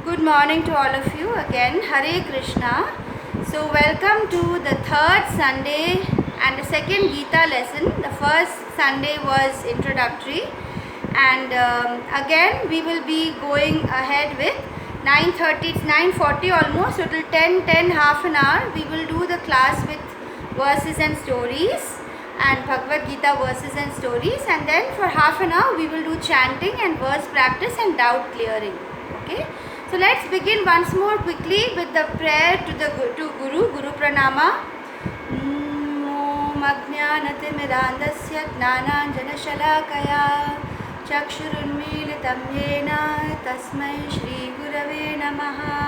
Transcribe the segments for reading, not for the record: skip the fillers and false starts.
Good morning to all of you again. Hare Krishna. So welcome to the third Sunday and the second Gita lesson. The first Sunday was introductory, and again we will be going ahead with 9:30. It's 9:40 almost. So till 10, half an hour, we will do the class with verses and stories and Bhagavad-Gita verses and stories, and then for half an hour we will do chanting and verse practice and doubt clearing. Okay. So let's begin once more quickly with the prayer to Guru Pranama. Om Ajnanatimidandasya Jnananjanashalakaya Chakshurunmilitam Yena Tasmai Shri Gurave Namaha.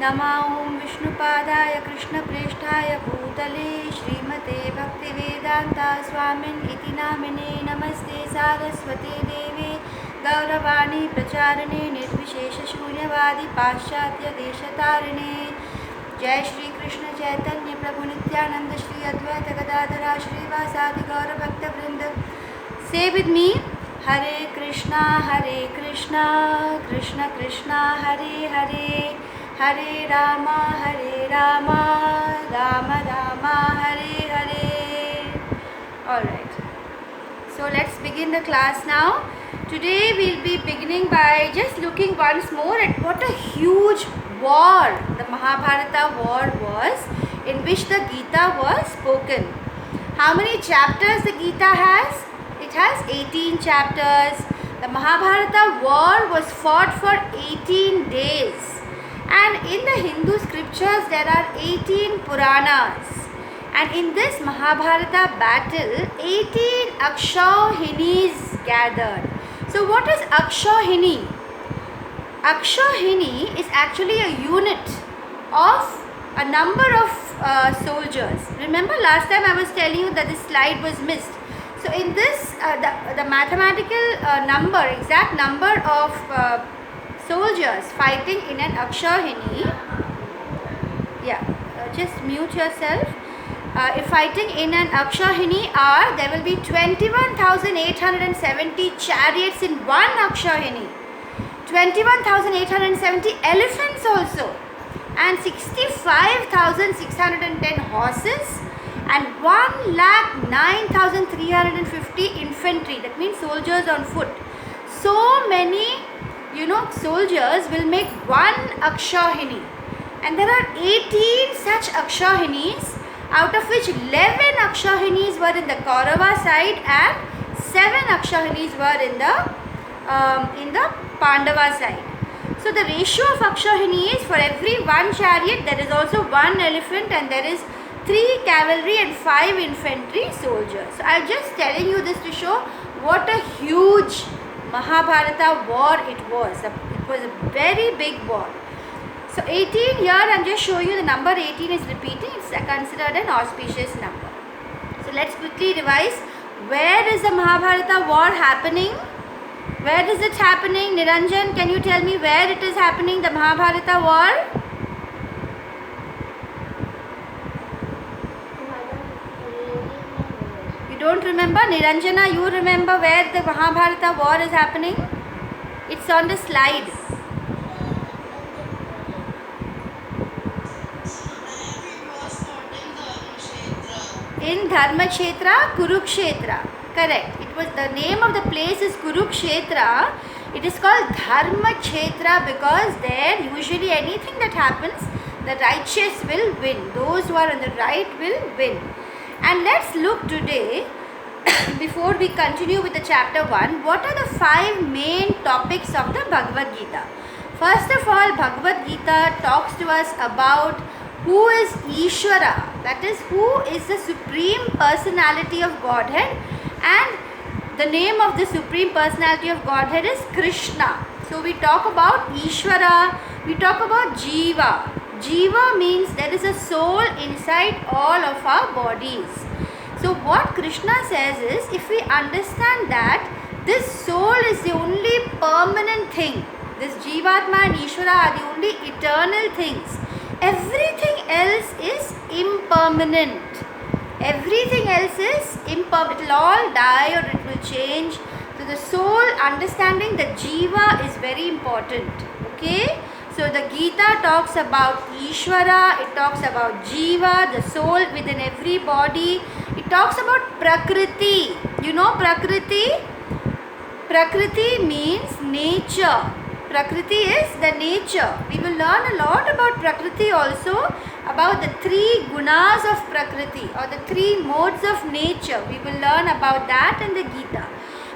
Nama Om Vishnupadaya Krishna Presthaya Bhutale Srimate Bhaktivedanta Swamin Iti Namine Namaste Saraswate Deve Gauravani Pracharane Nirvishesha Shunyavadi Paschatya Deshatarane Jai Shri Krishna Chaitanya Prabhu Nityananda Shri Advaita Gadadhara Shri Vasadi Gaura Bhakta Vrinda. Say with me, Hare Krishna, Krishna Krishna, Hare Hare, Hare Rama, Rama Rama, Hare Hare. Alright. So let's begin the class now. Today we'll be beginning by just looking once more at what a huge war the Mahabharata war was, in which the Gita was spoken. How many chapters the Gita has? It has 18 chapters. The Mahabharata war was fought for 18 days. And in the Hindu scriptures there are 18 Puranas. And in this Mahabharata battle, 18 Akshauhinis gathered. So what is Akshauhini? Akshauhini is actually a unit of a number of soldiers. Remember last time I was telling you that this slide was missed. So in this, the mathematical number, exact number of soldiers fighting in an Akshauhini, just mute yourself. If fighting in an Akshauhini there will be 21,870 chariots in one Akshauhini, 21,870 elephants also, and 65,610 horses, and 1,09,350 infantry. That means soldiers on foot. So many, soldiers will make one Akshauhini, and there are 18 such Akshauhinis, out of which 11 Akshauhinis were in the Kaurava side and 7 Akshauhinis were in the Pandava side. So the ratio of Akshauhini is, for every one chariot there is also one elephant, and there is 3 cavalry and 5 infantry soldiers. So I am just telling you this to show what a huge Mahabharata war it was. It was a very big war. So 18 here, I am just showing you the number 18 is repeating. It's considered an auspicious number. So let's quickly revise. Where is the Mahabharata war happening? Where is it happening? Niranjan, can you tell me where it is happening, the Mahabharata war? You don't remember? Niranjana, you remember where the Mahabharata war is happening? It's on the slide. In Dharmakshetra, Kurukshetra. Correct. It was, the name of the place is Kurukshetra. It is called Dharmakshetra because there usually anything that happens, the righteous will win. Those who are on the right will win. And let's look today, before we continue with the chapter 1, what are the 5 main topics of the Bhagavad-Gita. First of all, Bhagavad-Gita talks to us about who is Ishvara, that is, who is the Supreme Personality of Godhead, and the name of the Supreme Personality of Godhead is Krishna. So we talk about Ishvara, we talk about Jiva. Jiva means there is a soul inside all of our bodies. So what Krishna says is, if we understand that this soul is the only permanent thing, this Jivatma and Ishvara are the only eternal things, everything else is impermanent. Everything else is impermanent. It will all die or it will change. So the soul, understanding the Jiva is very important. Okay? So the Gita talks about Ishvara, it talks about Jiva, the soul within every body. It talks about Prakriti. You know Prakriti? Prakriti means nature. Prakriti is the nature. We will learn a lot about Prakriti also, about the three gunas of Prakriti or the three modes of nature. We will learn about that in the Gita.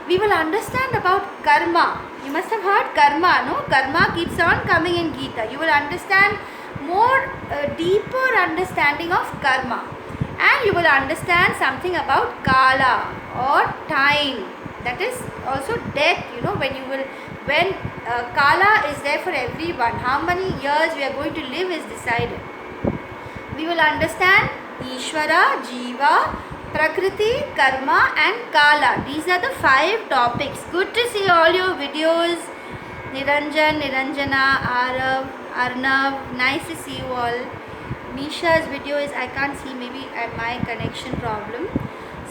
We will understand about karma. You must have heard karma, no? Karma keeps on coming in Gita. You will understand more deeper understanding of karma. And you will understand something about kala or time. That is also death, you know, when kala is there for everyone. How many years we are going to live is decided. We will understand Ishvara, Jiva, Prakriti, Karma and Kala. These are the 5 topics. Good to see all your videos. Niranjan, Niranjana, Arav, Arnav. Nice to see you all. Misha's video is, I can't see, maybe at my connection problem.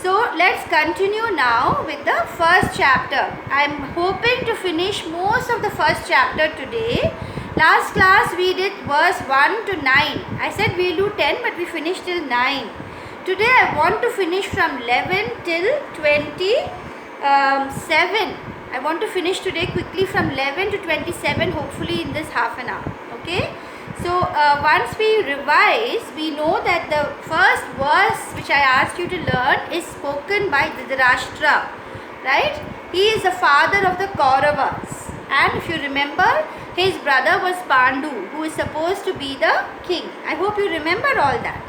So let's continue now with the first chapter. I am hoping to finish most of the first chapter today. Last class we did verse 1 to 9. I said we'll do 10 but we finished till 9. Today I want to finish from 11 till 27. I want to finish today quickly from 11 to 27, hopefully in this half an hour. Okay. So once we revise, we know that the first verse which I asked you to learn is spoken by Dhritarashtra, right? He is the father of the Kauravas, and if you remember, his brother was Pandu, who is supposed to be the king. I hope you remember all that.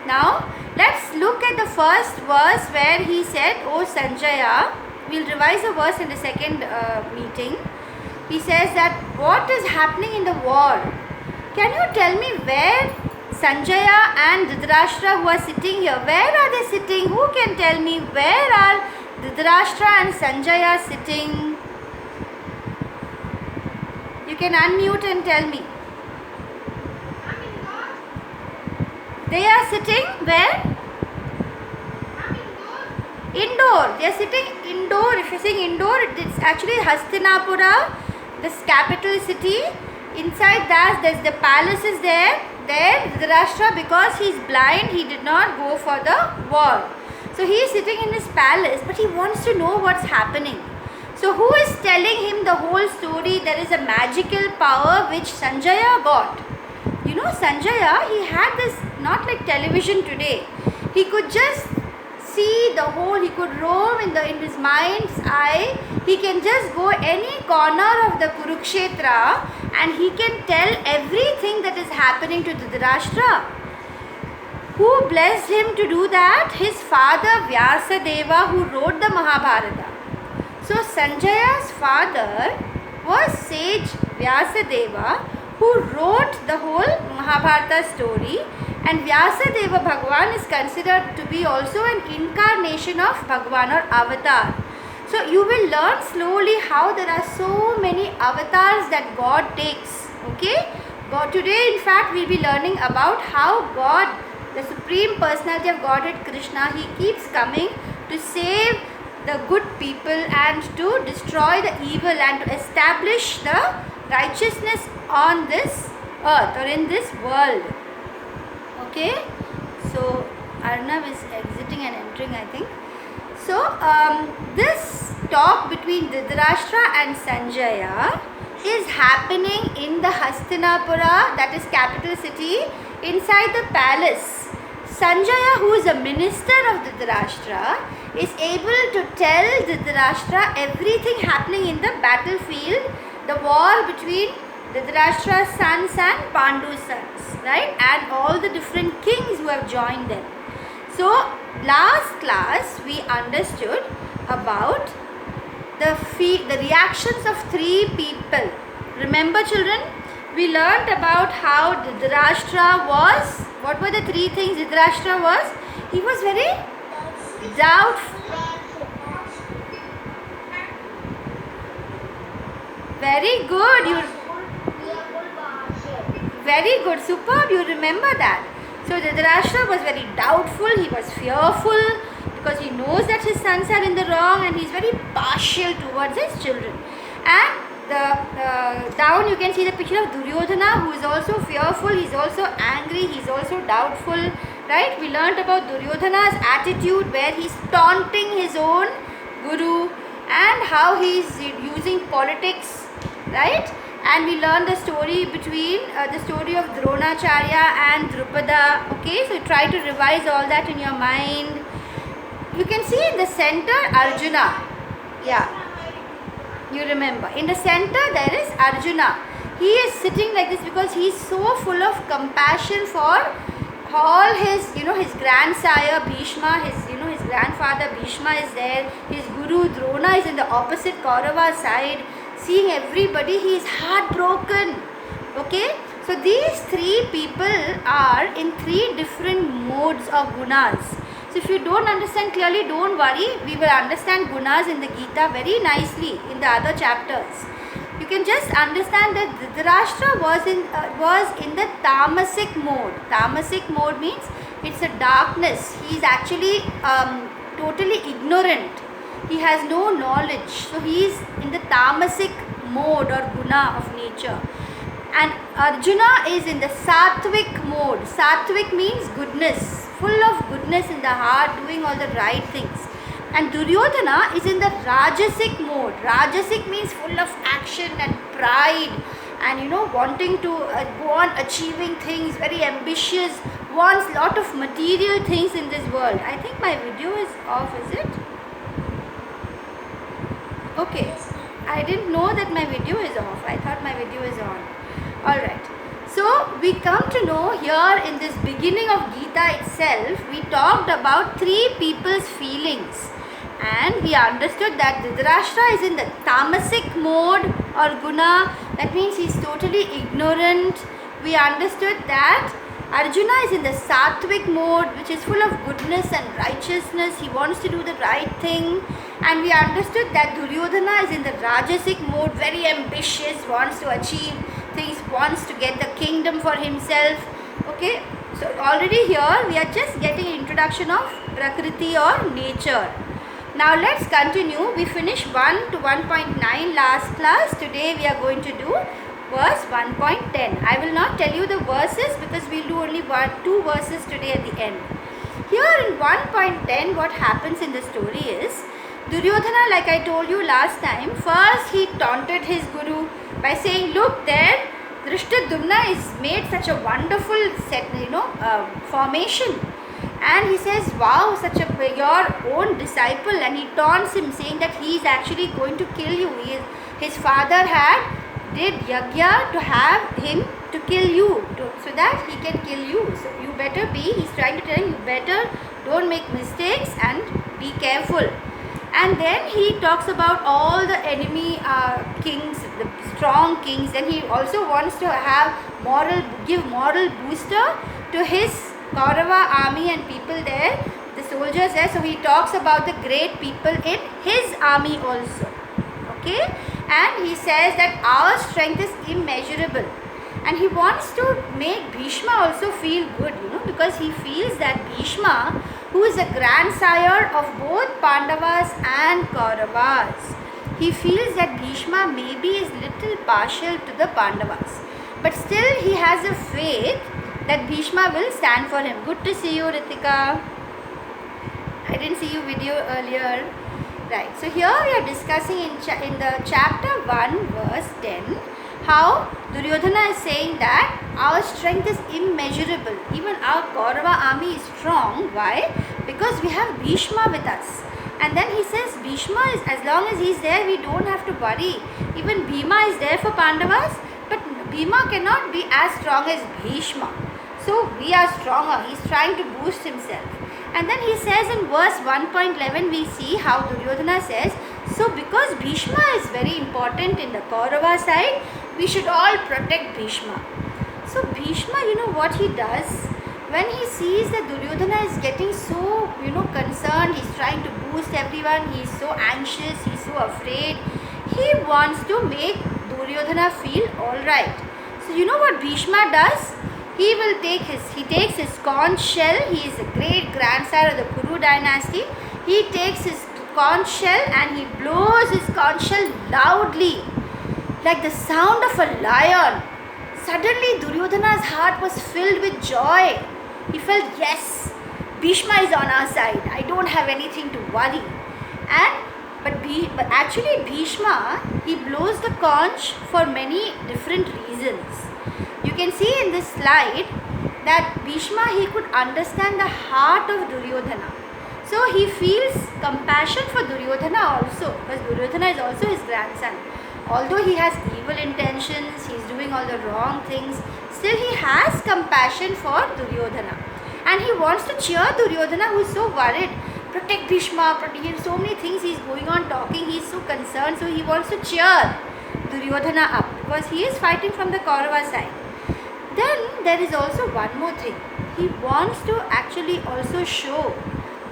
Now let's look at the first verse where he said, "O Sanjaya," we'll revise the verse in the second meeting. He says that what is happening in the war? Can you tell me where Sanjaya and Dhritarashtra who are sitting here, where are they sitting? Who can tell me where are Dhritarashtra and Sanjaya sitting? You can unmute and tell me. They are sitting where? Indoor. They are sitting indoor. If you are saying indoor, it's actually Hastinapura, this capital city. Inside that, there's the palaces there. There, Dhritarashtra, because he's blind, he did not go for the war. So he is sitting in his palace, but he wants to know what's happening. So who is telling him the whole story? There is a magical power which Sanjaya got. You know, Sanjaya, he had this, not like television today. He could just see the whole, he could roam in his mind's eye. He can just go any corner of the Kurukshetra and he can tell everything that is happening to Dhritarashtra. Who blessed him to do that? His father Vyasadeva, who wrote the Mahabharata. So Sanjaya's father was sage Vyasadeva, who wrote the whole Mahabharata story, and Vyasadeva Bhagavan is considered to be also an incarnation of Bhagavan or avatar. So you will learn slowly how there are so many avatars that God takes. Okay? Today in fact we will be learning about how God, the Supreme Personality of Godhead Krishna, he keeps coming to save the good people and to destroy the evil and to establish the righteousness on this earth or in this world. Okay, so Arnav is exiting and entering, I think. So this talk between Dhritarashtra and Sanjaya is happening in the Hastinapura, that is capital city, inside the palace. Sanjaya, who is a minister of Dhritarashtra, is able to tell Dhritarashtra everything happening in the battlefield, the war between Dhritarashtra's sons and Pandu's sons, right? And all the different kings who have joined them. So last class we understood about the reactions of 3 people. Remember children, we learnt about how Dhritarashtra was, what were the 3 things Dhritarashtra was? He was very doubtful. Very good. Very good. Superb. You remember that. So Dhritarashtra was very doubtful. He was fearful because he knows that his sons are in the wrong, and he's very partial towards his children. And down you can see the picture of Duryodhana, who is also fearful, he's also angry, he's also doubtful, right? We learnt about Duryodhana's attitude where he's taunting his own guru and how he's using politics, right? And we learned the story between the story of Dronacharya and Drupada. Okay, so try to revise all that in your mind. You can see in the center Arjuna. Yeah, you remember. In the center there is Arjuna. He is sitting like this because he is so full of compassion for all his, his grandsire Bhishma, his grandfather Bhishma is there. His guru Drona is in the opposite Kaurava side. Seeing everybody, he is heartbroken. Okay, so these three people are in three different modes of gunas. So if you don't understand clearly, don't worry, we will understand gunas in the Gita very nicely in the other chapters. You can just understand that Dhritarashtra was in the tamasic mode. Tamasic mode means it's a darkness. He is actually totally ignorant. He has no knowledge, so he is in the tamasic mode or guna of nature. And Arjuna is in the sattvic mode. Sattvic means goodness, full of goodness in the heart, doing all the right things. And Duryodhana is in the rajasic mode. Rajasic means full of action and pride and wanting to go on achieving things, very ambitious, wants lot of material things in this world. I think my video is off, is it? Okay, I didn't know that my video is off. I thought my video is on. Alright, so we come to know here in this beginning of Gita itself, we talked about three people's feelings. And we understood that Dhritarashtra is in the tamasic mode or guna. That means he is totally ignorant. We understood that Arjuna is in the sattvic mode, which is full of goodness and righteousness. He wants to do the right thing. And we understood that Duryodhana is in the rajasic mode, very ambitious, wants to achieve things, wants to get the kingdom for himself. Okay, so already here we are just getting introduction of Prakriti or nature. Now let's continue. We finished 1 to 1.9 last class. Today we are going to do verse 1.10. I will not tell you the verses because we will do only 2 verses today at the end. Here in 1.10, what happens in the story is, Duryodhana, like I told you last time, first he taunted his guru by saying, look there, Drishtadumna is made such a wonderful set, formation. And he says, wow, such your own disciple, and he taunts him saying that he is actually going to kill you. His father did yagya to have him to kill you, so that he can kill you. So you better he's trying to tell him, you better don't make mistakes and be careful. And then he talks about all the enemy kings, the strong kings. Then he also wants to give moral booster to his Kaurava army and people there, the soldiers there. So he talks about the great people in his army also. Okay, and he says that our strength is immeasurable, and he wants to make Bhishma also feel good, because he feels that Bhishma, who is a grandsire of both Pandavas and Kauravas, he feels that Bhishma maybe is little partial to the Pandavas, but still he has a faith that Bhishma will stand for him. Good to see you, Ritika. I didn't see you video earlier. Right, so here we are discussing in the chapter 1 verse 10 how Duryodhana is saying that our strength is immeasurable. Even our Kaurava army is strong. Why? Because we have Bhishma with us. And then he says Bhishma is, as long as he is there, we don't have to worry. Even Bhima is there for Pandavas, but Bhima cannot be as strong as Bhishma. So we are stronger. He is trying to boost himself. And then he says in verse 1.11, we see how Duryodhana says, so because Bhishma is very important in the Kaurava side, we should all protect Bhishma. So Bhishma, what he does, when he sees that Duryodhana is getting so, concerned, he's trying to boost everyone, he's so anxious, he's so afraid, he wants to make Duryodhana feel alright. So what Bhishma does? He takes his conch shell. He is a great grandsire of the Kuru dynasty. he takes his conch shell and he blows his conch shell loudly, like the sound of a lion. Suddenly Duryodhana's heart was filled with joy. He felt, yes, Bhishma is on our side. I don't have anything to worry. But actually Bhishma, he blows the conch for many different reasons. You can see in this slide that Bhishma, he could understand the heart of Duryodhana. So he feels compassion for Duryodhana also, because Duryodhana is also his grandson. Although he has evil intentions, he is doing all the wrong things, still he has compassion for Duryodhana. And he wants to cheer Duryodhana, who is so worried. Protect Bhishma, protect, so many things he is going on talking, he is so concerned, so he wants to cheer Duryodhana up, because he is fighting from the Kaurava side. Then there is also one more thing. He wants to actually also show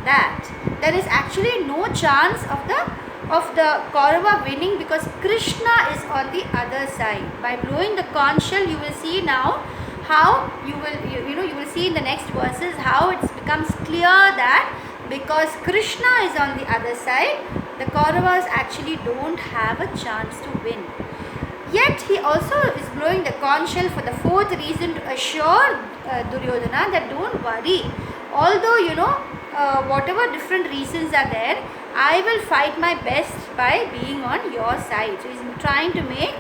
that there is actually no chance of the Kaurava winning, because Krishna is on the other side. By blowing the conch shell, you will see now how you will see in the next verses how it becomes clear that because Krishna is on the other side, the Kauravas actually don't have a chance to win. Yet he also is blowing the conch shell for the fourth reason, to assure Duryodhana that don't worry. Although whatever different reasons are there, I will fight my best by being on your side. So he's trying to make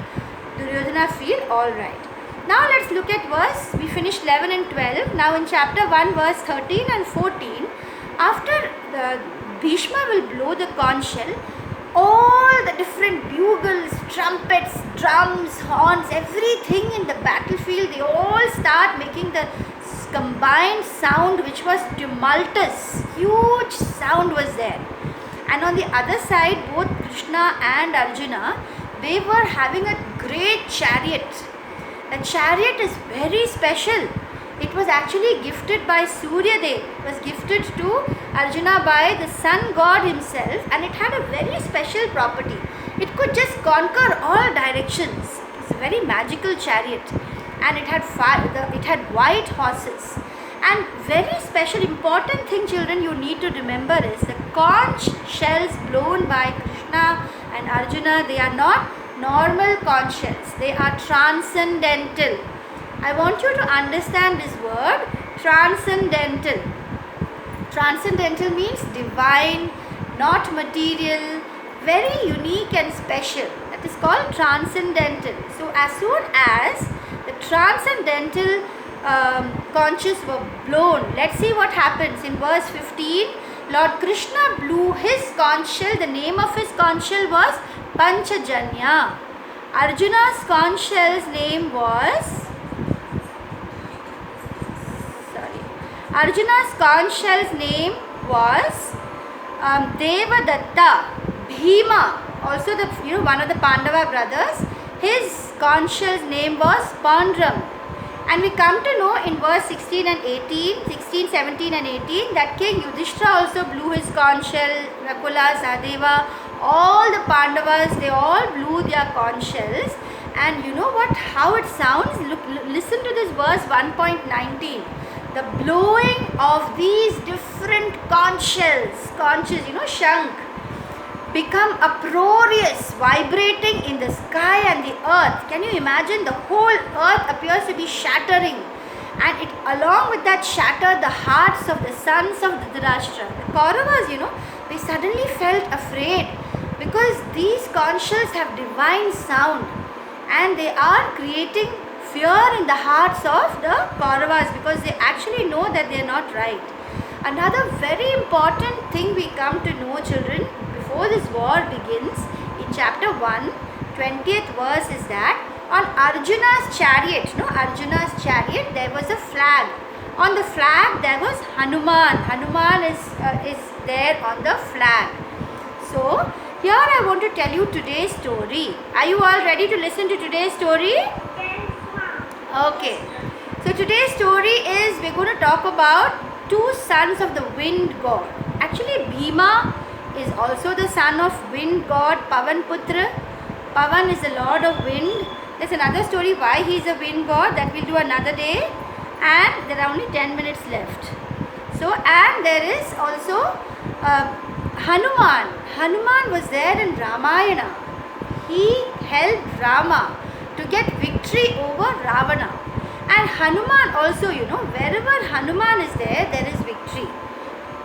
Duryodhana feel alright. Now let's look at verse, we finished 11 and 12. Now in chapter 1 verse 13 and 14, after Bhishma will blow the conch shell, all the different bugles, trumpets, drums, horns, everything in the battlefield, they all start making the combined sound which was tumultuous. Huge sound was there. And on the other side, both Krishna and Arjuna, they were having a great chariot. The chariot is very special. It was actually gifted by Surya Dev. It was gifted to Arjuna by the sun god himself, and it had a very special property. It could just conquer all directions. It's a very magical chariot, and it had white horses. And very special important thing, children, you need to remember is the conch shells blown by Krishna and Arjuna, they are not normal conch shells. They are transcendental. I want you to understand this word, transcendental. Transcendental means divine, not material, very unique and special. That is called transcendental. So as soon as the transcendental conches were blown, let's see what happens in verse 15. Lord Krishna blew his conch shell. The name of his conch shell was Panchajanya. Arjuna's conch shell's name was Arjuna's conch shell's name was Devadatta. Bhima, also one of the Pandava brothers, his conch shell's name was Pandram. And we come to know in verse 16 and 18, 16, 17 and 18 that King Yudhishthira also blew his conch shell, Nakula, Sahadeva, all the Pandavas, they all blew their conch shells. And you know what, how it sounds? Listen to this verse 1.19. The blowing of these different conch shells, conches, shank, become uproarious, vibrating in the sky and the earth. Can you imagine? The whole earth appears to be shattering, and it, along with that shatter, the hearts of the sons of Dhritarashtra. The Kauravas, they suddenly felt afraid, because these conch shells have divine sound, and they are creating fear in the hearts of the Kauravas, because they actually know that they are not right. Another very important thing we come to know, children, before this war begins, in chapter 1, 20th verse is that on Arjuna's chariot, there was a flag. On the flag there was Hanuman. Hanuman is there on the flag. So here I want to tell you today's story. Are you all ready to listen to today's story? Okay. So today's story is, we're going to talk about two sons of the wind god. Actually, Bhima is also the son of wind god Pavan Putra. Pavan is the lord of wind. There's another story why he is a wind god, that we'll do another day. And there are only 10 minutes left. So, and there is also Hanuman was there in Ramayana. He helped Rama to get victory over Ravana. And Hanuman also, wherever Hanuman is there, there is victory.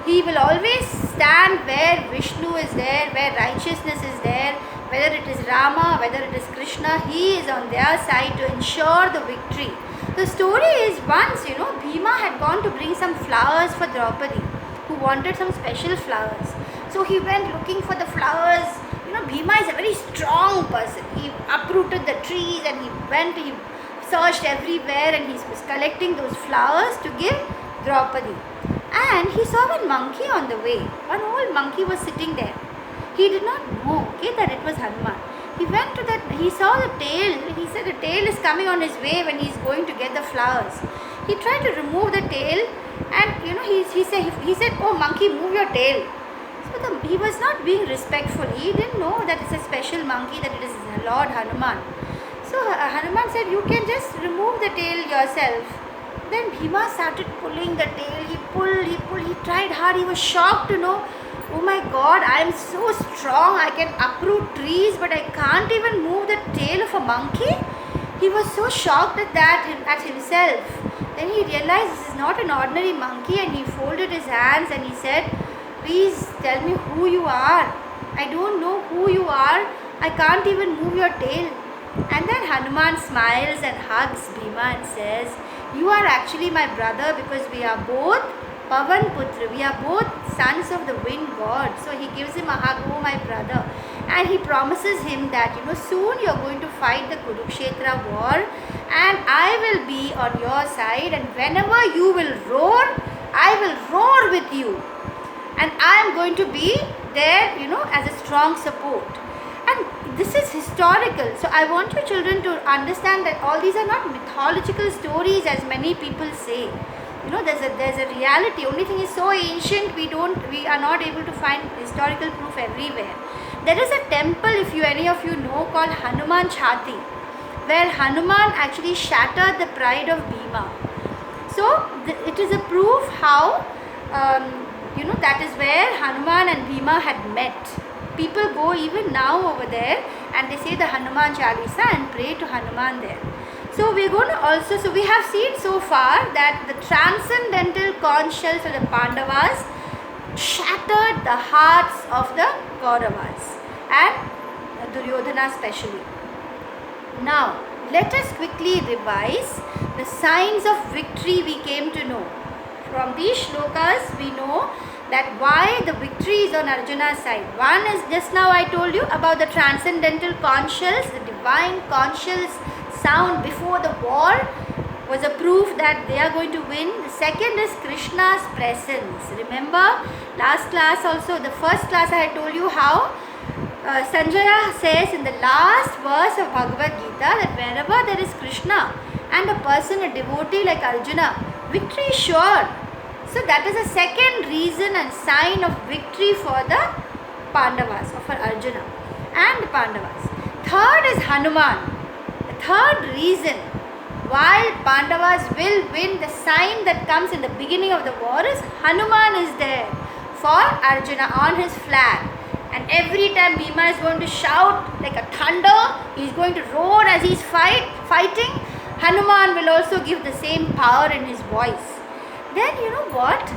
He will always stand where Vishnu is there, where righteousness is there, whether it is Rama, whether it is Krishna, he is on their side to ensure the victory. The story is once, Bhima had gone to bring some flowers for Draupadi, who wanted some special flowers. So he went looking for the flowers. Bhima is a very strong person. He uprooted the trees and he searched everywhere and he was collecting those flowers to give Draupadi. And he saw one monkey on the way. One old monkey was sitting there. He did not know that it was Hanuman. He went to that, he saw the tail. He said the tail is coming on his way when he is going to get the flowers. He tried to remove the tail and he said, "Oh monkey, move your tail." So he was not being respectful. He didn't know that it's a special monkey, that it is Lord Hanuman. So Hanuman said, "You can just remove the tail yourself." Then Bhima started pulling the tail. He pulled, he tried hard. He was shocked to know, "Oh my God, I am so strong. I can uproot trees, but I can't even move the tail of a monkey." He was so shocked at himself. Then he realized this is not an ordinary monkey, and he folded his hands and he said, "Please tell me who you are. I don't know who you are. I can't even move your tail." And then Hanuman smiles and hugs Bhima and says, "You are actually my brother because we are both Pavan Putra. We are both sons of the wind god." So he gives him a hug, "Oh my brother." And he promises him that, soon you're going to fight the Kurukshetra war and I will be on your side, and whenever you will roar, I will roar with you. And I am going to be there, as a strong support. And this is historical. So I want you children to understand that all these are not mythological stories as many people say. There's a reality. Only thing is so ancient, we are not able to find historical proof everywhere. There is a temple, if any of you know, called Hanuman Chhati, where Hanuman actually shattered the pride of Bhima. So it is a proof how that is where Hanuman and Bhima had met. People go even now over there and they say the Hanuman Chalisa and pray to Hanuman there. So we have seen so far that the transcendental conch shells of the Pandavas shattered the hearts of the Kauravas and Duryodhana especially. Now let us quickly revise the signs of victory we came to know. From these shlokas we know that why the victory is on Arjuna's side. One is, just now I told you about the transcendental conch shells, the divine conch shells sound before the war was a proof that they are going to win. The second is Krishna's presence. Remember last class also, the first class I had told you how Sanjaya says in the last verse of Bhagavad-Gita that wherever there is Krishna and a person, a devotee like Arjuna, victory is sure. So that is a second reason and sign of victory for the Pandavas, or for Arjuna and the Pandavas. Third is Hanuman. The third reason why Pandavas will win, the sign that comes in the beginning of the war, is Hanuman is there for Arjuna on his flag. And every time Bhima is going to shout like a thunder, he is going to roar as he is fighting, Hanuman will also give the same power in his voice. Then you know what?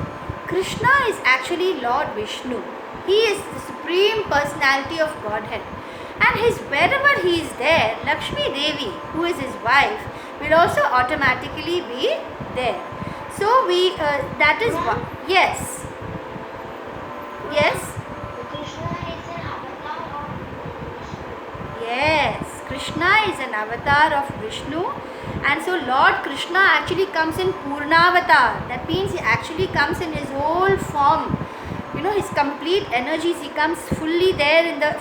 Krishna is actually Lord Vishnu. He is the supreme personality of Godhead. And wherever he is there, Lakshmi Devi, who is his wife, will also automatically be there. So that is what. Yes. Yes. Yes, Krishna is an avatar of Vishnu, and so Lord Krishna actually comes in Purnavatar. That means he actually comes in his whole form. His complete energies. He comes fully there during the